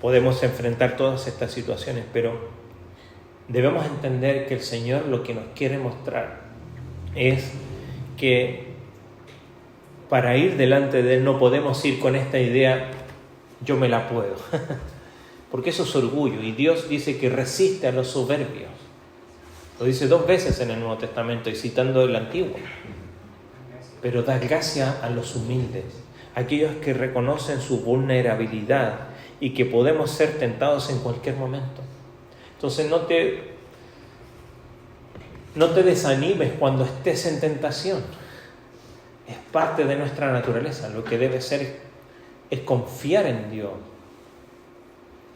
podemos enfrentar todas estas situaciones, pero debemos entender que el Señor lo que nos quiere mostrar es que para ir delante de Él no podemos ir con esta idea, yo me la puedo, porque eso es orgullo, y Dios dice que resiste a los soberbios. Lo dice 2 veces en el Nuevo Testamento y citando el Antiguo. Pero da gracia a los humildes, aquellos que reconocen su vulnerabilidad y que podemos ser tentados en cualquier momento. Entonces no te desanimes cuando estés en tentación. Es parte de nuestra naturaleza. Lo que debe ser es confiar en Dios,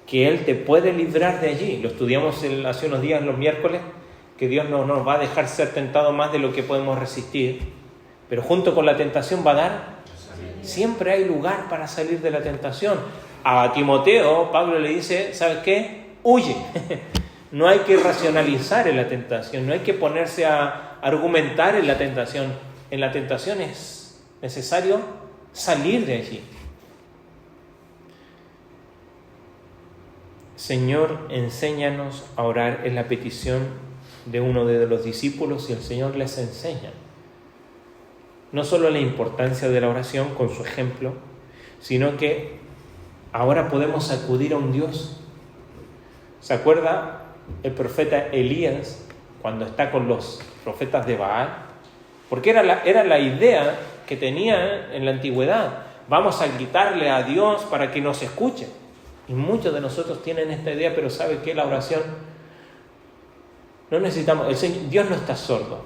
que Él te puede librar de allí. Lo estudiamos hace unos días, los miércoles, que Dios no nos va a dejar ser tentados más de lo que podemos resistir. Pero junto con la tentación va a dar, siempre hay lugar para salir de la tentación. A Timoteo, Pablo le dice, ¿sabes qué? Huye. No hay que racionalizar en la tentación, no hay que ponerse a argumentar en la tentación. En la tentación es necesario salir de allí. Señor, enséñanos a orar, es la petición de uno de los discípulos, y el Señor les enseña. No solo la importancia de la oración con su ejemplo, sino que ahora podemos acudir a un Dios. ¿Se acuerda el profeta Elías cuando está con los profetas de Baal? Porque era la idea que tenía en la antigüedad. Vamos a gritarle a Dios para que nos escuche. Y muchos de nosotros tienen esta idea, pero ¿sabe qué? La oración no necesitamos. Dios no está sordo.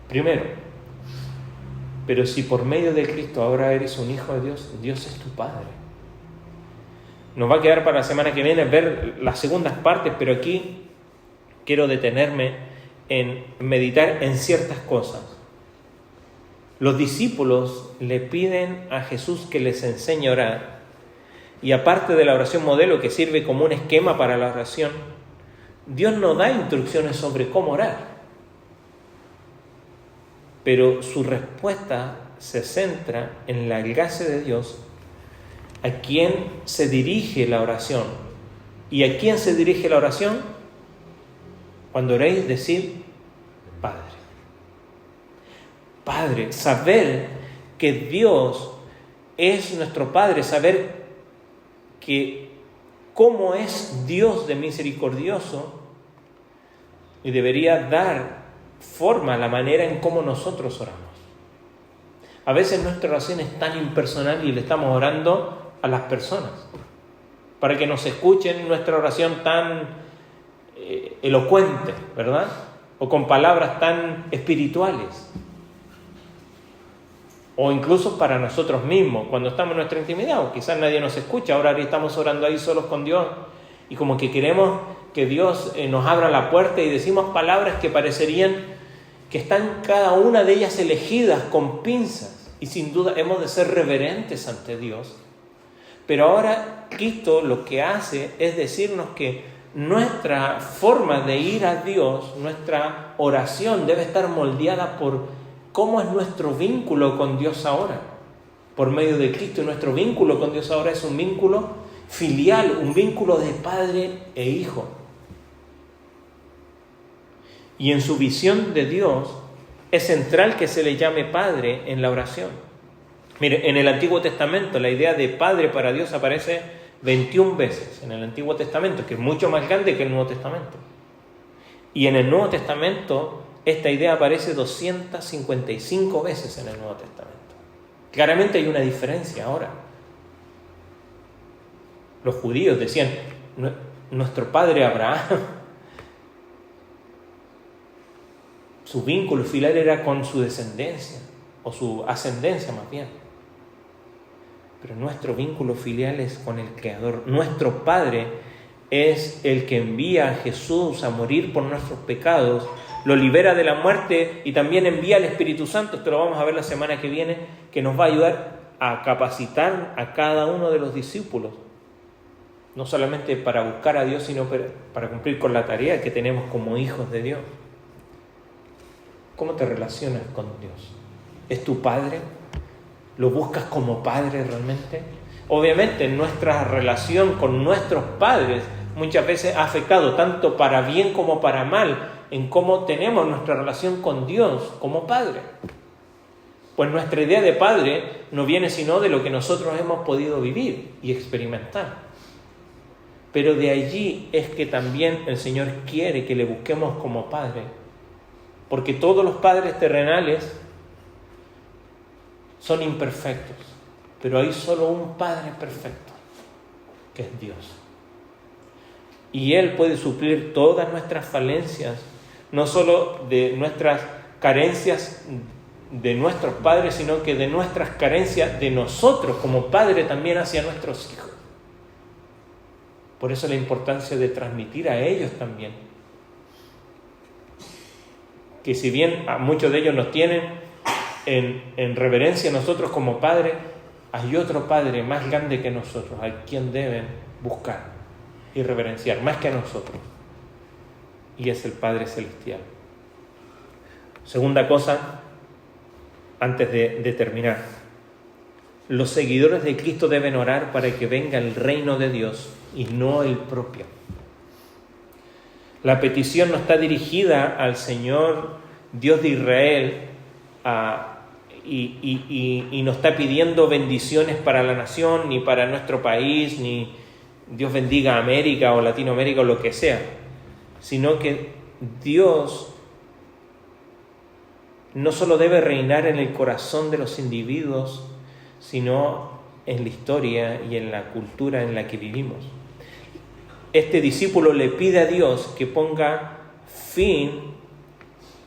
Primero. Pero si por medio de Cristo ahora eres un hijo de Dios, Dios es tu Padre. Nos va a quedar para la semana que viene ver las segundas partes, pero aquí quiero detenerme en meditar en ciertas cosas. Los discípulos le piden a Jesús que les enseñe a orar, y aparte de la oración modelo que sirve como un esquema para la oración, Dios nos da instrucciones sobre cómo orar. Pero su respuesta se centra en la gracia de Dios, a quien se dirige la oración. ¿Y a quién se dirige la oración? Cuando oréis, decid Padre. Padre, saber que Dios es nuestro Padre, saber que cómo es Dios de misericordioso, y debería dar forma la manera en cómo nosotros oramos. A veces nuestra oración es tan impersonal y le estamos orando a las personas para que nos escuchen nuestra oración tan elocuente, ¿verdad? O con palabras tan espirituales. O incluso para nosotros mismos, cuando estamos en nuestra intimidad, o quizás nadie nos escucha, ahora estamos orando ahí solos con Dios, y como que queremos que Dios nos abra la puerta y decimos palabras que parecerían que están cada una de ellas elegidas con pinzas, y sin duda hemos de ser reverentes ante Dios. Pero ahora Cristo lo que hace es decirnos que nuestra forma de ir a Dios, nuestra oración debe estar moldeada por cómo es nuestro vínculo con Dios ahora, por medio de Cristo. Y nuestro vínculo con Dios ahora es un vínculo filial, un vínculo de padre e hijo. Y en su visión de Dios es central que se le llame Padre en la oración. Mire, en el Antiguo Testamento la idea de Padre para Dios aparece 21 veces en el Antiguo Testamento, que es mucho más grande que el Nuevo Testamento. Y en el Nuevo Testamento esta idea aparece 255 veces en el Nuevo Testamento. Claramente hay una diferencia ahora. Los judíos decían, nuestro padre Abraham, su vínculo filial era con su descendencia, o su ascendencia más bien. Pero nuestro vínculo filial es con el Creador. Nuestro Padre es el que envía a Jesús a morir por nuestros pecados, lo libera de la muerte y también envía al Espíritu Santo. Esto lo vamos a ver la semana que viene, que nos va a ayudar a capacitar a cada uno de los discípulos. No solamente para buscar a Dios, sino para cumplir con la tarea que tenemos como hijos de Dios. ¿Cómo te relacionas con Dios? ¿Es tu Padre? ¿Lo buscas como Padre realmente? Obviamente nuestra relación con nuestros padres muchas veces ha afectado tanto para bien como para mal en cómo tenemos nuestra relación con Dios como Padre. Pues nuestra idea de Padre no viene sino de lo que nosotros hemos podido vivir y experimentar. Pero de allí es que también el Señor quiere que le busquemos como Padre. Porque todos los padres terrenales son imperfectos, pero hay solo un Padre perfecto, que es Dios. Y Él puede suplir todas nuestras falencias, no solo de nuestras carencias de nuestros padres, sino que de nuestras carencias de nosotros como Padre también hacia nuestros hijos. Por eso la importancia de transmitir a ellos también. Que si bien a muchos de ellos nos tienen en reverencia a nosotros como Padre, hay otro Padre más grande que nosotros, a quien deben buscar y reverenciar, más que a nosotros. Y es el Padre Celestial. Segunda cosa, antes de terminar. Los seguidores de Cristo deben orar para que venga el reino de Dios y no el propio. La petición no está dirigida al Señor Dios de Israel y no está pidiendo bendiciones para la nación, ni para nuestro país, ni Dios bendiga a América o Latinoamérica o lo que sea, sino que Dios no solo debe reinar en el corazón de los individuos, sino en la historia y en la cultura en la que vivimos. Este discípulo le pide a Dios que ponga fin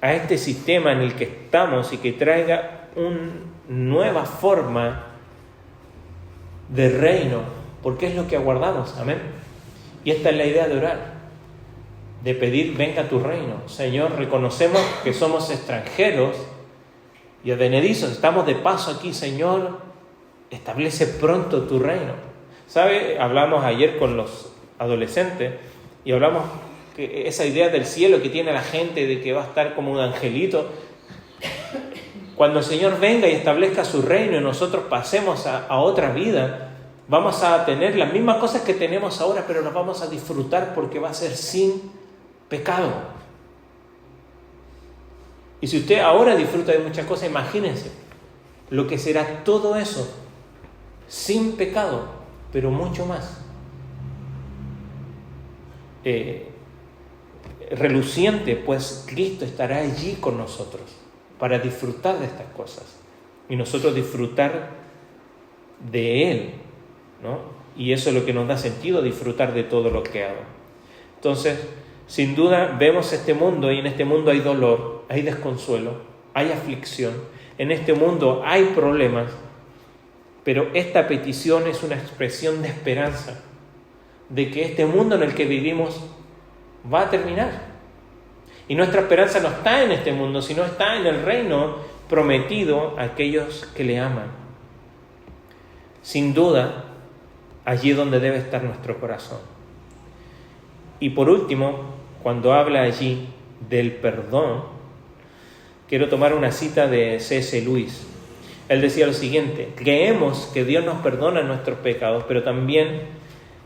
a este sistema en el que estamos y que traiga una nueva forma de reino, porque es lo que aguardamos, amén. Y esta es la idea de orar, de pedir venga tu reino. Señor, reconocemos que somos extranjeros y advenedizos, estamos de paso aquí, Señor, establece pronto tu reino. ¿Sabe? Hablamos ayer con los adolescentes y hablamos que esa idea del cielo que tiene la gente de que va a estar como un angelito, cuando el Señor venga y establezca su reino y nosotros pasemos a otra vida, vamos a tener las mismas cosas que tenemos ahora, pero las vamos a disfrutar porque va a ser sin pecado. Y si usted ahora disfruta de muchas cosas, imagínense lo que será todo eso sin pecado, pero mucho más reluciente, pues Cristo estará allí con nosotros para disfrutar de estas cosas y nosotros disfrutar de Él, ¿no? Y eso es lo que nos da sentido, disfrutar de todo lo creado. Entonces, sin duda vemos este mundo y en este mundo hay dolor, hay desconsuelo, hay aflicción, en este mundo hay problemas, pero esta petición es una expresión de esperanza, de que este mundo en el que vivimos va a terminar. Y nuestra esperanza no está en este mundo, sino está en el reino prometido a aquellos que le aman. Sin duda, allí es donde debe estar nuestro corazón. Y por último, cuando habla allí del perdón, quiero tomar una cita de C.S. Lewis. Él decía lo siguiente: creemos que Dios nos perdona nuestros pecados, pero también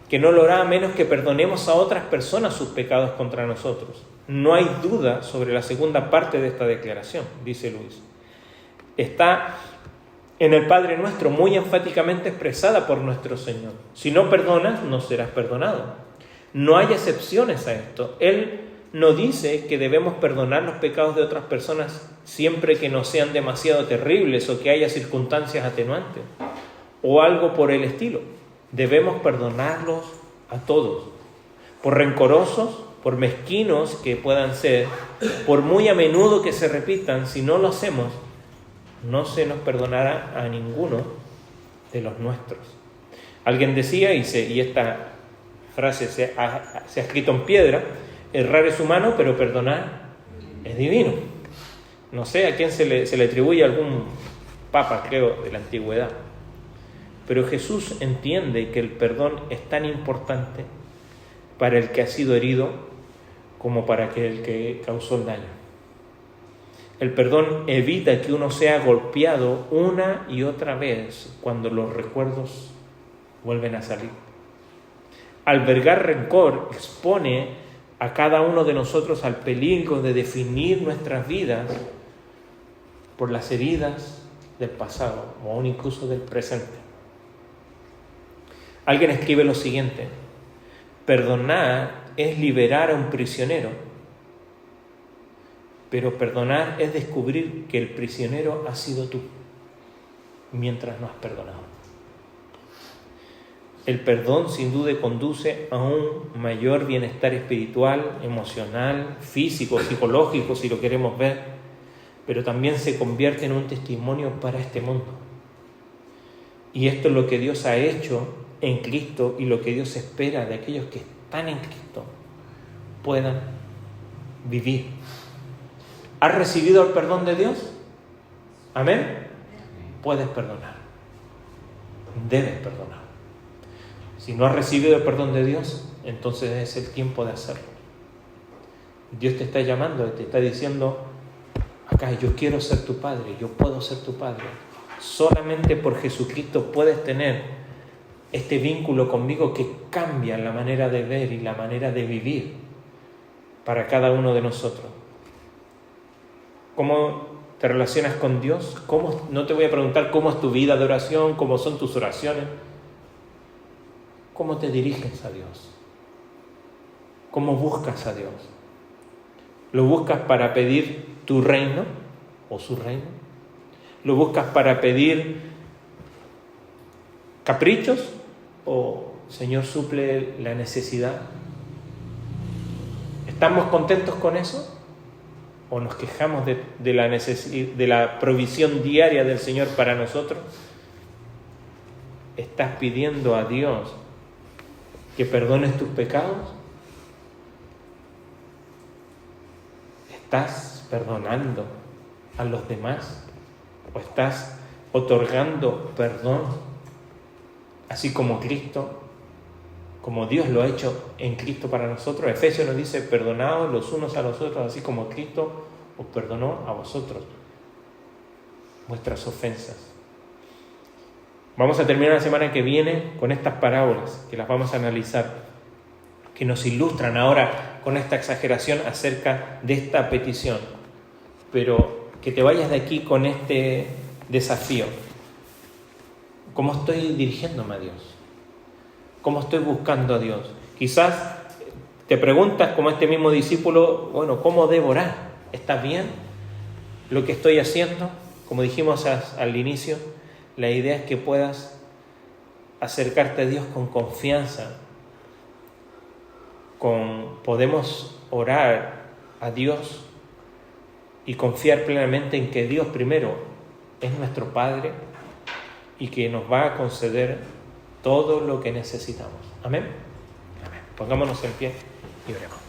que no lo hará a menos que perdonemos a otras personas sus pecados contra nosotros. No hay duda sobre la segunda parte de esta declaración, dice Luis. Está en el Padre Nuestro, muy enfáticamente expresada por nuestro Señor. Si no perdonas, no serás perdonado. No hay excepciones a esto. Él no dice que debemos perdonar los pecados de otras personas siempre que no sean demasiado terribles o que haya circunstancias atenuantes o algo por el estilo. Debemos perdonarlos a todos, por rencorosos, por mezquinos que puedan ser, por muy a menudo que se repitan. Si no lo hacemos, no se nos perdonará a ninguno de los nuestros. Alguien decía, y esta frase se ha escrito en piedra: errar es humano, pero perdonar es divino. No sé a quién se le atribuye algún papa, creo, de la antigüedad. Pero Jesús entiende que el perdón es tan importante para el que ha sido herido como para el que causó el daño. El perdón evita que uno sea golpeado una y otra vez cuando los recuerdos vuelven a salir. Albergar rencor expone a cada uno de nosotros al peligro de definir nuestras vidas por las heridas del pasado o aún incluso del presente. Alguien escribe lo siguiente: perdonar es liberar a un prisionero, pero perdonar es descubrir que el prisionero has sido tú mientras no has perdonado. El perdón sin duda conduce a un mayor bienestar espiritual, emocional, físico, psicológico, si lo queremos ver, pero también se convierte en un testimonio para este mundo. Y esto es lo que Dios ha hecho en Cristo y lo que Dios espera de aquellos que están en Cristo puedan vivir. ¿Has recibido el perdón de Dios? ¿Amén? Puedes perdonar. Debes perdonar. Si no has recibido el perdón de Dios, entonces es el tiempo de hacerlo. Dios te está llamando, te está diciendo acá: yo quiero ser tu padre, yo puedo ser tu padre. Solamente por Jesucristo puedes tener este vínculo conmigo que cambia la manera de ver y la manera de vivir para cada uno de nosotros. ¿Cómo te relacionas con Dios? No te voy a preguntar cómo es tu vida de oración, cómo son tus oraciones. ¿Cómo te diriges a Dios? ¿Cómo buscas a Dios? ¿Lo buscas para pedir tu reino o su reino? ¿Lo buscas para pedir caprichos o Señor suple la necesidad? ¿Estamos contentos con eso? ¿O nos quejamos de la provisión diaria del Señor para nosotros? ¿Estás pidiendo a Dios que perdones tus pecados? ¿Estás perdonando a los demás? ¿O estás otorgando perdón, así como Cristo, como Dios lo ha hecho en Cristo para nosotros? Efesios nos dice: perdonaos los unos a los otros, así como Cristo os perdonó a vosotros vuestras ofensas. Vamos a terminar la semana que viene con estas parábolas que las vamos a analizar, que nos ilustran ahora con esta exageración acerca de esta petición. Pero que te vayas de aquí con este desafío: ¿cómo estoy dirigiéndome a Dios? ¿Cómo estoy buscando a Dios? Quizás te preguntas, como este mismo discípulo, bueno, ¿cómo debo orar? ¿Está bien lo que estoy haciendo? Como dijimos al inicio, la idea es que puedas acercarte a Dios con confianza. Podemos orar a Dios y confiar plenamente en que Dios primero es nuestro Padre y que nos va a conceder todo lo que necesitamos. Amén. Amén. Pongámonos en pie y oremos.